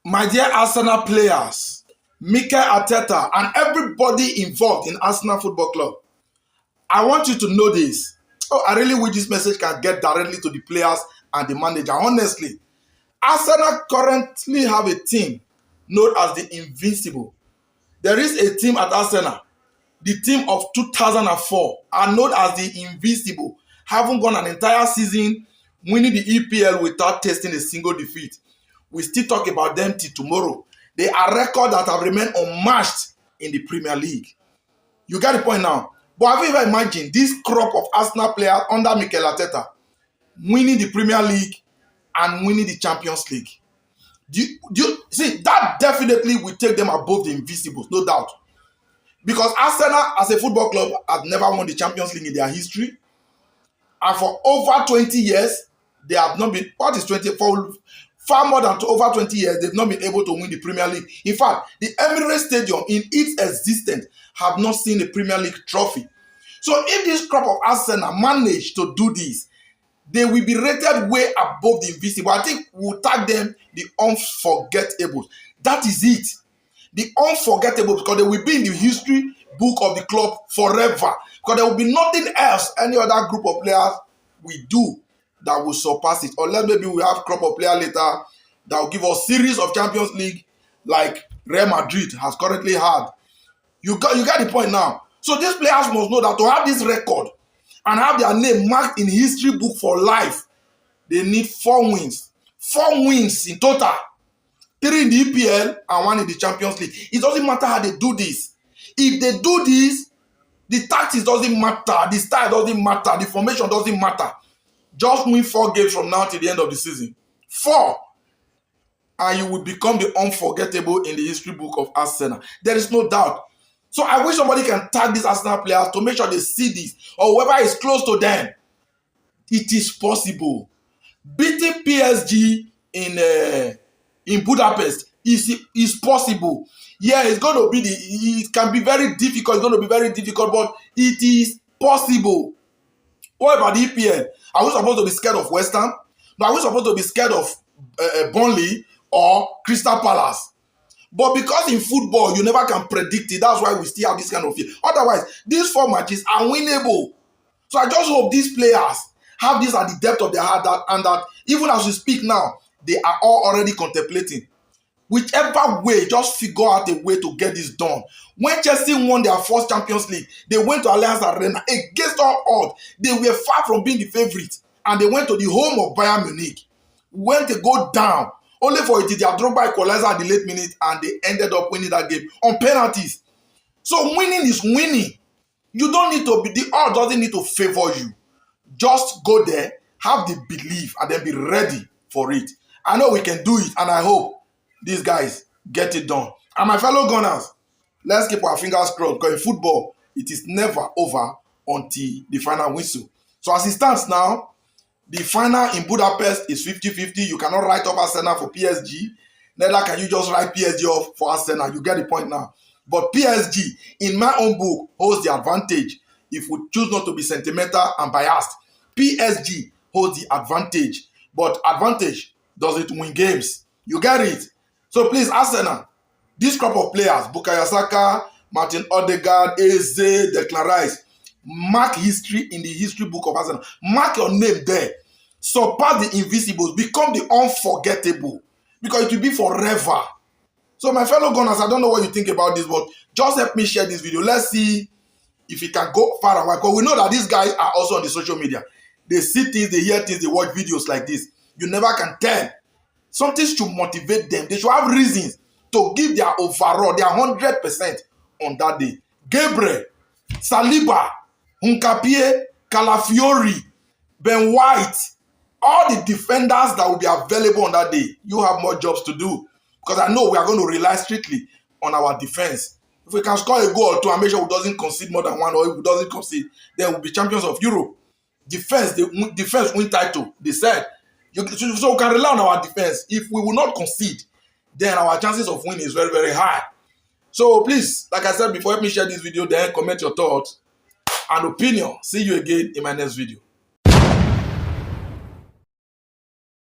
My dear Arsenal players, Mikel Arteta, and everybody involved in Arsenal Football Club, I want you to know this. Oh, I really wish this message can get directly to the players and the manager. Honestly, Arsenal currently have a team known as the Invincible. There is a team at Arsenal, the team of 2004, are known as the Invincible, haven't gone an entire season winning the EPL without tasting a single defeat. We still talk about them till tomorrow. They are records that have remained unmatched in the Premier League. You get the point now. But have you ever imagined this crop of Arsenal players under Mikel Arteta winning the Premier League and winning the Champions League? Do you see, that definitely will take them above the Invincibles, no doubt. Because Arsenal, as a football club, has never won the Champions League in their history. And for over 20 years, they have not been, what is 20? For far more than over 20 years, they've not been able to win the Premier League. In fact, the Emirates Stadium in its existence have not seen a Premier League trophy. So if this crop of Arsenal manage to do this, they will be rated way above the Invincible. I think we'll tag them the Unforgettables. That is it. The Unforgettables, because they will be in the history book of the club forever. Because there will be nothing else any other group of players will do that will surpass it. Unless maybe we have a crop of players later that will give us series of Champions League like Real Madrid has currently had. You get the point now. So these players must know that to have this record and have their name marked in history book for life, they need 4 wins. 4 wins in total. 3 in the EPL and 1 in the Champions League. It doesn't matter how they do this. If they do this, the tactics doesn't matter, the style doesn't matter, the formation doesn't matter. Just win 4 games from now till the end of the season. 4. And you will become the unforgettable in the history book of Arsenal. There is no doubt. So I wish somebody can tag these Arsenal players to make sure they see this, or whoever is close to them. It is possible. Beating PSG in Budapest is possible. Yeah, it's going to be it can be very difficult. It's going to be very difficult, but it is possible. What about the EPL? Are we supposed to be scared of West Ham? No, are we supposed to be scared of Burnley or Crystal Palace? But because in football, you never can predict it. That's why we still have this kind of fear. Otherwise, these 4 matches are winnable. So I just hope these players have this at the depth of their heart, and that even as we speak now, they are all already contemplating. Whichever way, just figure out a way to get this done. When Chelsea won their first Champions League, they went to Allianz Arena against all odds. They were far from being the favorite, and they went to the home of Bayern Munich. When they go down, only for it, their Drogba equalizer at the late minute, and they ended up winning that game on penalties. So winning is winning. You don't need to be, the odds doesn't need to favor you. Just go there, have the belief, and then be ready for it. I know we can do it, and I hope these guys get it done. And my fellow Gunners, let's keep our fingers crossed, because in football, it is never over until the final whistle. So as it stands now, the final in Budapest is 50-50. You cannot write off Arsenal for PSG. Neither can you just write PSG off for Arsenal. You get the point now. But PSG, in my own book, holds the advantage. If we choose not to be sentimental and biased, PSG holds the advantage. But advantage doesn't win games. You get it? So please, Arsenal, this crop of players, Bukayo Saka, Martin Odegaard, Eze, Declan Rice, mark history in the history book of Arsenal. Mark your name there. Surpass the Invisibles. Become the Unforgettable. Because it will be forever. So my fellow Gunners, I don't know what you think about this, but just help me share this video. Let's see if it can go far and wide. Because we know that these guys are also on the social media. They see things, they hear things, they watch videos like this. You never can tell. Something should motivate them. They should have reasons to give their overall, their 100% on that day. Gabriel, Saliba, Nkapie, Calafiori, Ben White, all the defenders that will be available on that day, you have more jobs to do. Because I know we are going to rely strictly on our defense. If we can score a goal or two and make sure we doesn't concede more than 1, or if we doesn't concede, then we'll be champions of Europe. Defense win title, they said. So we can rely on our defense. If we will not concede, then our chances of winning is very, very high. So please, like I said before, help me share this video, then comment your thoughts and opinion. See you again in my next video.